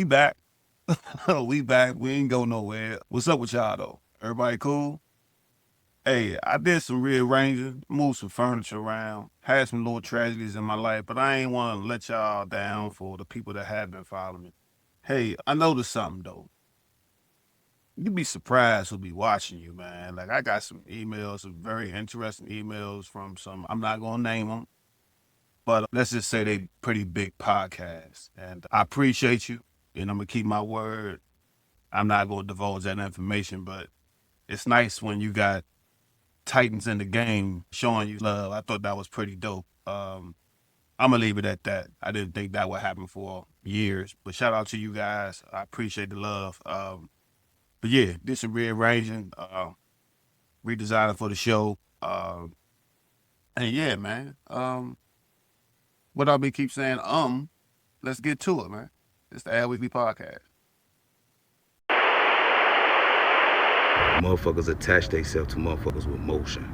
we back. We back. We ain't go nowhere. What's up with y'all though? Everybody cool? Hey, I did some rearranging, moved some furniture around, had some little tragedies in my life, but I ain't want to let y'all down for the people that have been following me. Hey, I noticed something though. You'd be surprised who'll be watching you, man. Like I got some emails, some very interesting emails from some. I'm not gonna name them, but let's just say they pretty big podcasts, and I appreciate you. And I'm gonna keep my word. I'm not gonna divulge that information, but it's nice when you got titans in the game showing you love. I thought that was pretty dope. I'm gonna leave it at that. I didn't think that would happen for years, but shout out to you guys. I appreciate the love. But yeah, did some rearranging, redesigning for the show. And yeah, man. What I'll be keep saying, let's get to it, man. It's the Ad Weekly Podcast. Motherfuckers attach themselves to motherfuckers with motion.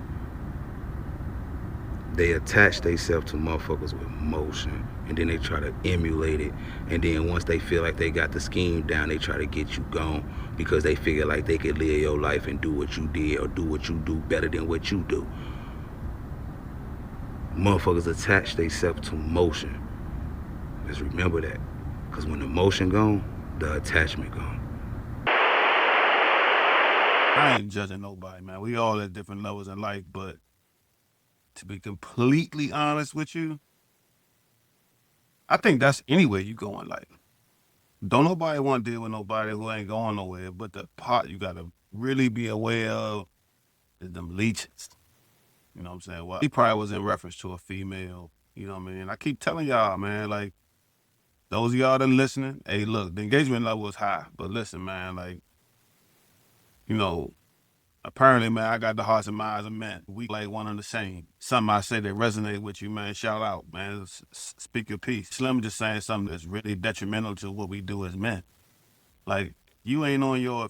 They attach themselves to motherfuckers with motion, and then they try to emulate it. And then once they feel like they got the scheme down, they try to get you gone because they figure like they could live your life and do what you did or do what you do better than what you do. Motherfuckers attach themselves to motion. Just remember that, because when the motion gone, the attachment gone. I ain't judging nobody, man. We all at different levels in life, but to be completely honest with you, I think that's anywhere you go in life. Don't nobody want to deal with nobody who ain't going nowhere, but the part you got to really be aware of is them leeches. You know what I'm saying? Well, he probably was in reference to a female, you know what I mean? I keep telling y'all, man, like, those of y'all that listening, hey, look, the engagement level is high, but listen, man, like, you know, apparently, man, I got the hearts and minds of men. We like one and the same. Something I say that resonate with you, man. Shout out, man. Speak your piece. Slim just saying something that's really detrimental to what we do as men. Like you ain't on your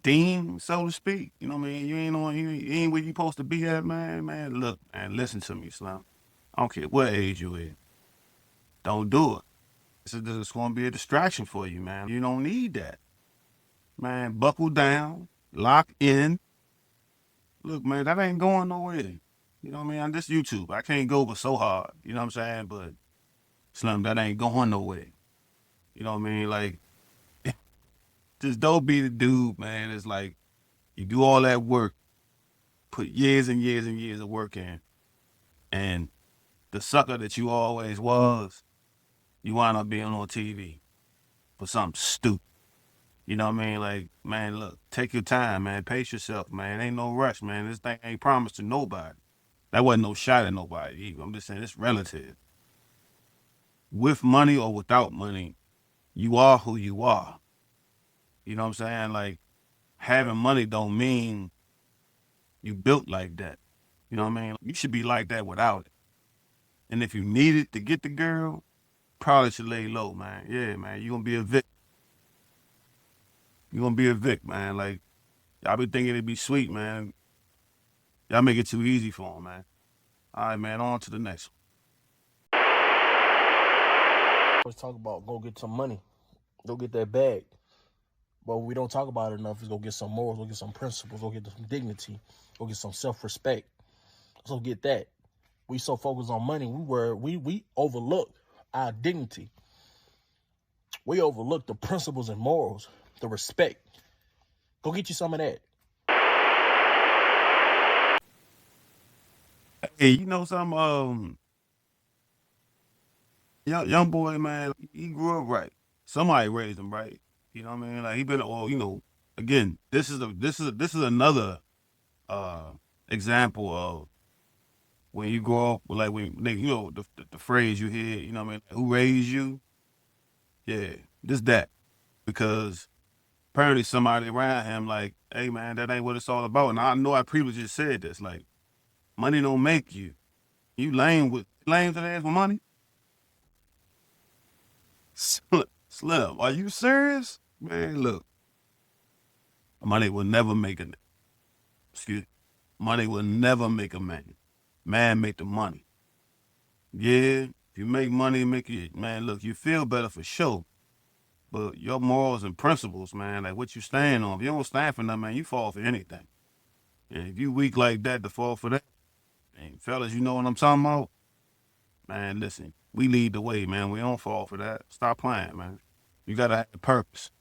dean, so to speak. You know what I mean? You ain't where you supposed to be at, man. Man, look, man, listen to me, Slim. I don't care what age you is. Don't do it. This is going to be a distraction for you, man. You don't need that, man. Buckle down, lock in. Look, man, that ain't going nowhere. You know what I mean? On this YouTube, I can't go but so hard. You know what I'm saying? But Slim, that ain't going nowhere. You know what I mean? Like, just don't be the dude, man. It's like you do all that work, put years and years and years of work in, and the sucker that you always was, you wind up being on TV for something stupid. You know what I mean? Like, man, look, take your time, man. Pace yourself, man. Ain't no rush, man. This thing ain't promised to nobody. That wasn't no shot at nobody either. I'm just saying it's relative. With money or without money, you are who you are. You know what I'm saying? Like, having money don't mean you built like that. You know what I mean? You should be like that without it. And if you need it to get the girl, probably should lay low, man. Yeah, man. You're gonna be a vic. You're gonna be a vic, man. Like, y'all be thinking it'd be sweet, man. Y'all make it too easy for them, man. All right, man, on to the next one. Always talk about go get some money, go get that bag. But what we don't talk about it enough is go get some morals, go get some principles, go get some dignity, go get some self-respect. So get that. We so focused on money, we overlook our dignity. We overlook the principles and morals, the respect. Go get you some of that. Hey, you know some young boy, man, he grew up right. Somebody raised him right. You know what I mean? Like he been again, this is another example of when you grow up like the phrase you hear, you know what I mean? Who raised you? Yeah, just that. Because apparently somebody around him like, hey man, that ain't what it's all about. And I know I previously just said this, like, money don't make you. You lame to the ass with money? Slim, are you serious? Man, look, money will never make money will never make a man. Man make the money. Yeah, if you make money, man, look, you feel better for sure. But your morals and principles, man, like what you stand on. If you don't stand for nothing, man, you fall for anything. And if you weak like that to fall for that, and fellas, you know what I'm talking about? Man, listen, we lead the way, man. We don't fall for that. Stop playing, man. You gotta have a purpose.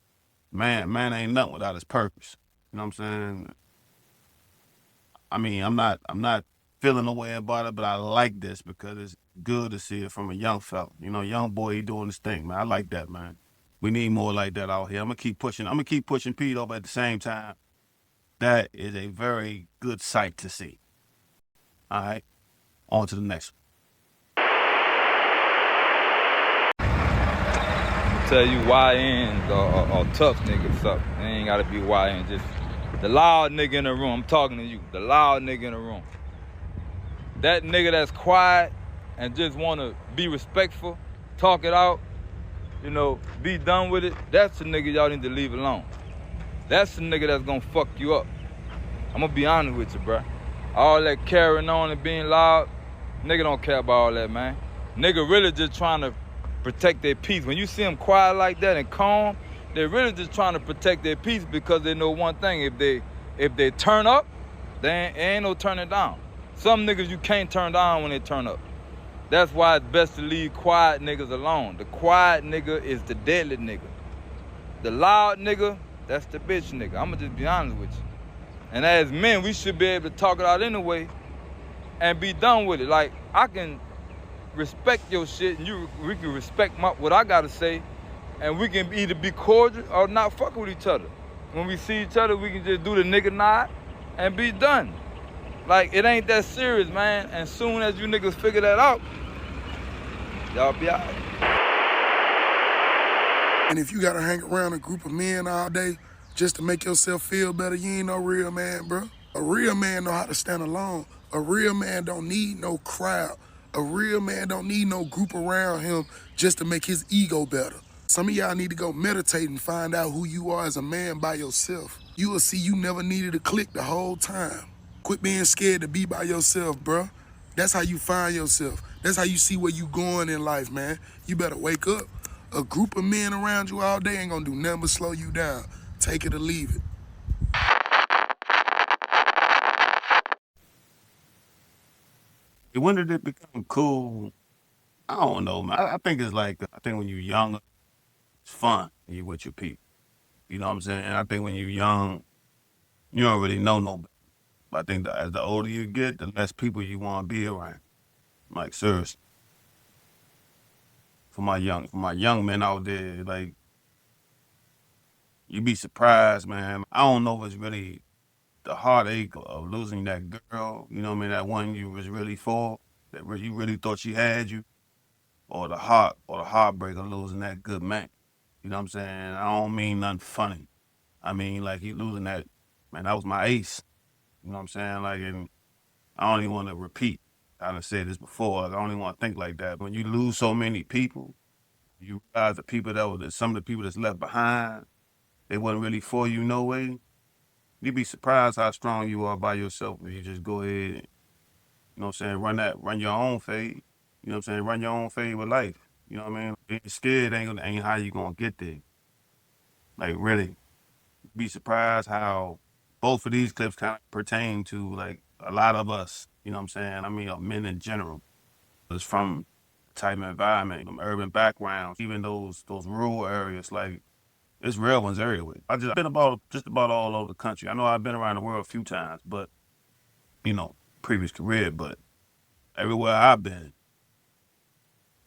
Man ain't nothing without his purpose. You know what I'm saying? I mean, I'm not feeling no way about it, but I like this because it's good to see it from a young fella. You know, young boy, he doing his thing, man. I like that, man. We need more like that out here. I'm gonna keep pushing. I'm gonna keep pushing Pete up at the same time. That is a very good sight to see. All right, on to the next Tell you YNs or tough niggas up. They ain't gotta be YN, just the loud nigga in the room. I'm talking to you, the loud nigga in the room. That nigga that's quiet and just wanna be respectful, talk it out, you know, be done with it. That's the nigga y'all need to leave alone. That's the nigga that's gonna fuck you up. I'm gonna be honest with you, bruh. All that carrying on and being loud, nigga don't care about all that, man. Nigga really just trying to protect their peace. When you see them quiet like that and calm, they're really just trying to protect their peace because they know one thing: if they turn up, there ain't no turning down. Some niggas you can't turn down when they turn up. That's why it's best to leave quiet niggas alone. The quiet nigga is the deadly nigga. The loud nigga, that's the bitch nigga. I'ma just be honest with you. And as men, we should be able to talk it out anyway and be done with it. Like, I can respect your shit and we can respect what I gotta say, and we can either be cordial or not fucking with each other. When we see each other, we can just do the nigga nod and be done. Like, it ain't that serious, man. And soon as you niggas figure that out, y'all be all right. And if you gotta hang around a group of men all day just to make yourself feel better, you ain't no real man, bro. A real man know how to stand alone. A real man don't need no crowd. A real man don't need no group around him just to make his ego better. Some of y'all need to go meditate and find out who you are as a man by yourself. You will see you never needed a clique the whole time. Quit being scared to be by yourself, bro. That's how you find yourself. That's how you see where you going in life, man. You better wake up. A group of men around you all day ain't gonna do nothing but slow you down. Take it or leave it. When did it become cool? I don't know, man. I think it's like, I think when you're young, it's fun and you with your people. You know what I'm saying? And I think when you're young, you don't really know nobody. But I think that as the older you get, the less people you want to be around. Like, seriously. For my young men out there, like, you'd be surprised, man. I don't know if it's really the heartache of losing that girl, you know what I mean, that one you was really for, that you really thought she had you, or the heartbreak of losing that good man. You know what I'm saying? I don't mean nothing funny. I mean, like, you losing that, man, that was my ace. You know what I'm saying? Like, and I don't even want to repeat. I done said this before. I don't even want to think like that. When you lose so many people, you realize some of the people that's left behind, they wasn't really for you no way. You'd be surprised how strong you are by yourself if you just go ahead and, you know what I'm saying, run your own fade. You know what I'm saying? Run your own fade with life. You know what I mean? Being scared ain't how you gonna get there. Like, really. Be surprised how both of these clips kind of pertain to, like, a lot of us. You know what I'm saying? I mean, men in general. It's from type of environment, from urban backgrounds, even those rural areas. Like, there's real ones everywhere. I just been just about all over the country. I know I've been around the world a few times, but, you know, previous career, but everywhere I've been,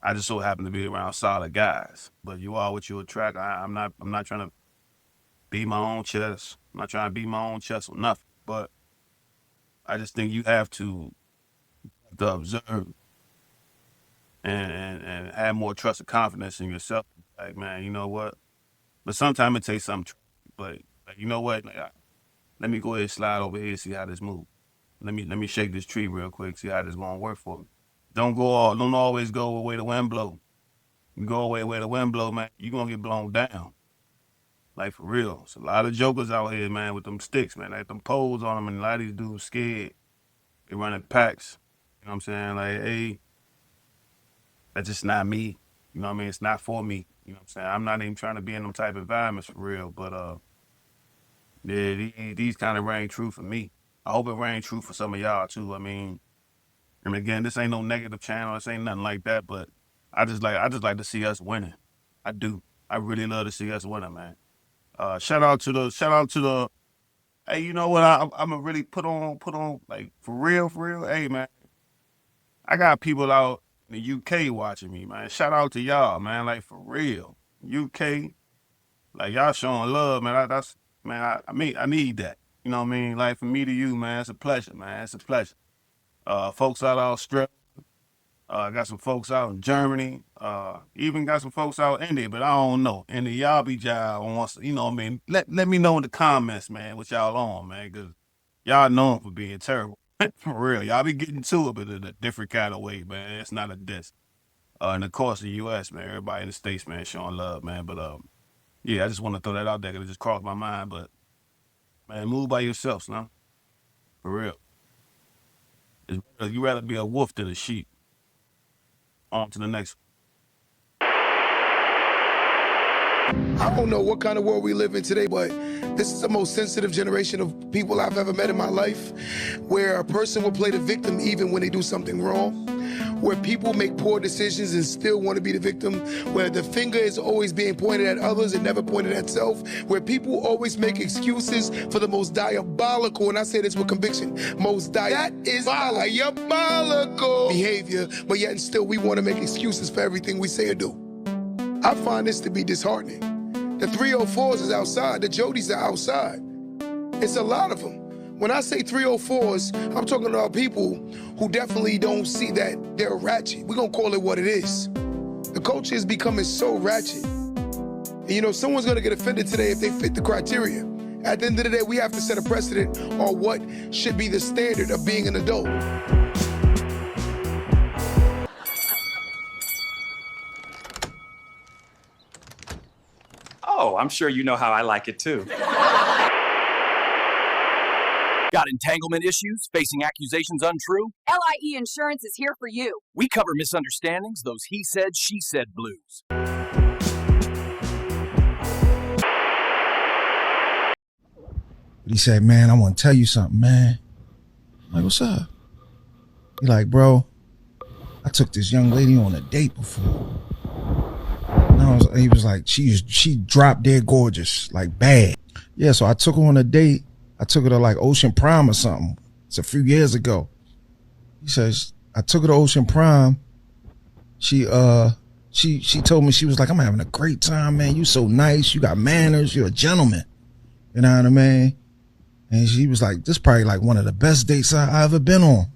I just so happen to be around solid guys. But you are what you attract. I'm not trying to beat my own chest. I'm not trying to beat my own chest or nothing. But I just think you have to observe and have more trust and confidence in yourself. Like, man, you know what? But sometimes it takes something. But, like, you know what? Like, let me go ahead and slide over here and see how this moves. Let me shake this tree real quick, see how this gonna work for me. Don't always go where the wind blow. You go away where the wind blow, man, you gonna get blown down. Like, for real. It's a lot of jokers out here, man, with them sticks, man. Like, them poles on them, and a lot of these dudes scared. They running packs. You know what I'm saying? Like, hey, that's just not me. You know what I mean? It's not for me. You know what I'm saying? I'm not even trying to be in them type of environments for real, but yeah, these kind of rang true for me. I hope it rang true for some of y'all too. I mean, and again, this ain't no negative channel. This ain't nothing like that. But I just like to see us winning. I do. I really love to see us winning, man. Shout out to the. Hey, you know what? I'm gonna really put on like for real, for real. Hey, man, I got people out in the UK watching me, man. Shout out to y'all, man. Like for real, UK. Like y'all showing love, man. That's man. I mean, I need that. You know what I mean? Like from me to you, man. It's a pleasure, man. It's a pleasure. Folks out of Australia. Got some folks out in Germany. Even got some folks out in India, but I don't know. And the y'all be y'all wants, you know what I mean? Let me know in the comments, man, what y'all on, man, because y'all known for being terrible. For real. Y'all be getting to it, but in a different kind of way, man. It's not a diss. And of course the US, man, everybody in the States, man, showing love, man. But yeah, I just want to throw that out there because it just crossed my mind. But man, move by yourself, son. For real. You rather be a wolf than a sheep. On to the next. I don't know what kind of world we live in today, but this is the most sensitive generation of people I've ever met in my life, where a person will play the victim even when they do something wrong, where people make poor decisions and still want to be the victim, where the finger is always being pointed at others and never pointed at self, where people always make excuses for the most diabolical, and I say this with conviction, that is diabolical behavior, but yet and still we want to make excuses for everything we say or do. I find this to be disheartening. The 304s is outside, the Jodies are outside. It's a lot of them. When I say 304s, I'm talking about people who definitely don't see that they're ratchet. We're gonna call it what it is. The culture is becoming so ratchet. And you know, someone's gonna get offended today if they fit the criteria. At the end of the day, we have to set a precedent on what should be the standard of being an adult. Oh, I'm sure you know how I like it too. Got entanglement issues? Facing accusations untrue? LIE Insurance is here for you. We cover misunderstandings, those he said, she said blues. He said, man, I want to tell you something, man. I'm like, what's up? He like, bro, I took this young lady on a date before. And he was like, she dropped dead gorgeous, like bad. Yeah, so I took her on a date. I took her to like Ocean Prime or something. It's a few years ago. He says, I took her to Ocean Prime. She told me, she was like, I'm having a great time, man. You so nice. You got manners. You're a gentleman. You know what I mean? And she was like, this is probably like one of the best dates I ever been on.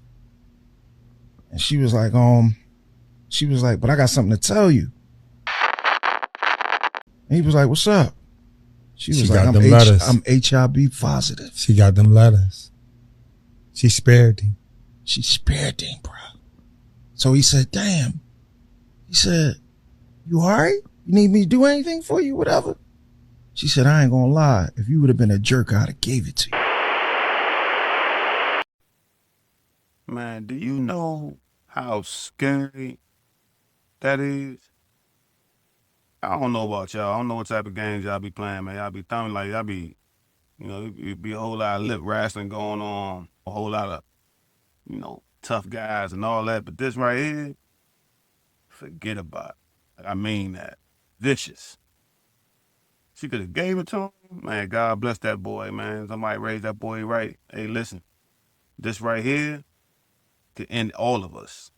And she was like, but I got something to tell you. And he was like, what's up? She was like, I'm HIV positive. She got them letters. She spared him. She spared him, bro. So he said, damn. He said, you all right? You need me to do anything for you? Whatever. She said, I ain't gonna lie. If you would have been a jerk, I'd have gave it to you. Man, do you know how scary that is? I don't know about y'all. I don't know what type of games y'all be playing, man. Y'all be thumbing like y'all be, you know, it be a whole lot of lip wrestling going on, a whole lot of, you know, tough guys and all that. But this right here, forget about it. I mean that. Vicious. She could have gave it to him. Man, God bless that boy, man. Somebody raised that boy right. Hey, listen, this right here could end all of us.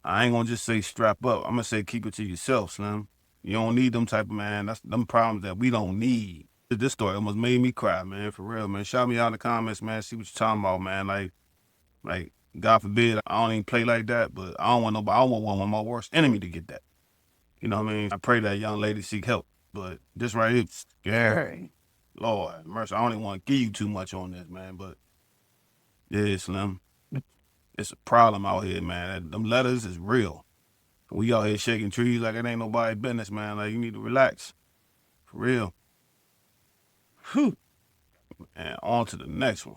I ain't gonna just say strap up. I'm gonna say keep it to yourself, Slim. You don't need them type of, man. That's them problems that we don't need. This story almost made me cry, man, for real, man. Shout me out in the comments, man. See what you're talking about, man. Like, God forbid, I don't even play like that, but I don't want nobody, I don't want my worst enemy to get that. You know what I mean? I pray that young lady seek help, but this right here is scary. Lord mercy, I don't even want to give you too much on this, man, but yeah, Slim. It's a problem out here, man. Them letters is real. We out here shaking trees like it ain't nobody business, man. Like, you need to relax. For real. Whew. And on to the next one.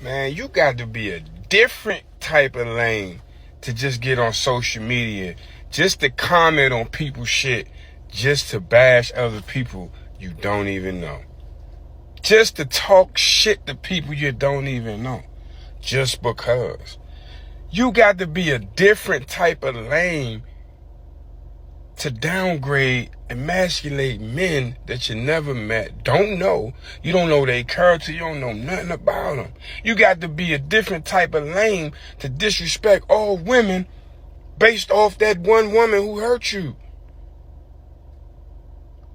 Man, you got to be a different type of lame to just get on social media, just to comment on people's shit, just to bash other people you don't even know. Just to talk shit to people you don't even know. Just because. You got to be a different type of lame to downgrade, emasculate men that you never met, don't know. You don't know their character, you don't know nothing about them. You got to be a different type of lame to disrespect all women based off that one woman who hurt you.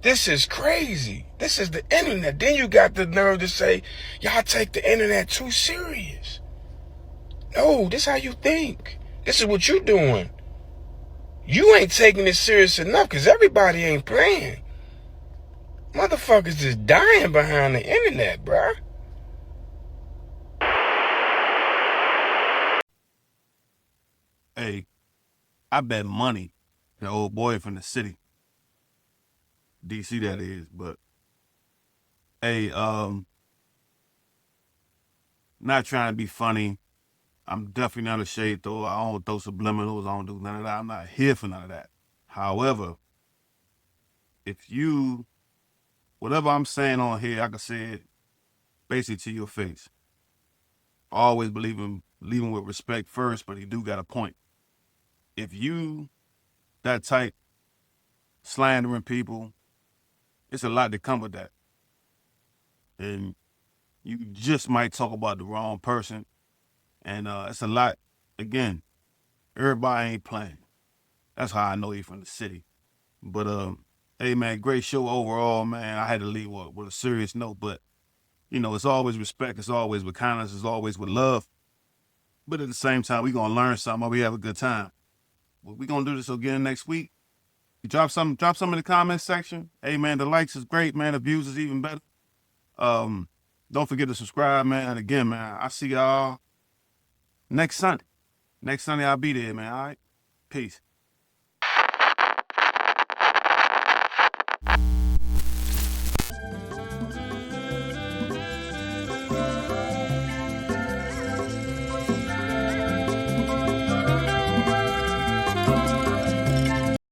This is crazy. This is the internet. Then you got the nerve to say, y'all take the internet too serious. No, this is how you think. This is what you doing. You ain't taking it serious enough because everybody ain't playing. Motherfuckers just dying behind the internet, bruh. Hey, I bet money the old boy from the city. DC that is, but hey, not trying to be funny. I'm definitely not a shade thrower. I don't throw subliminals. I don't do none of that. I'm not here for none of that. However, if you, whatever I'm saying on here, I can say it basically to your face. Always leaving with respect first, but he do got a point. If you that type slandering people, it's a lot to come with that. And you just might talk about the wrong person. And it's a lot, again, everybody ain't playing. That's how I know you from the city. But hey man, great show overall, man. I had to leave with a serious note, but you know, it's always respect, it's always with kindness, it's always with love. But at the same time, we gonna learn something, we have a good time. We gonna do this again next week. You drop some in the comment section. Hey man, the likes is great, man. The views is even better. Don't forget to subscribe, man. And again, man, I see y'all next Sunday. Next Sunday I'll be there, man. All right. Peace.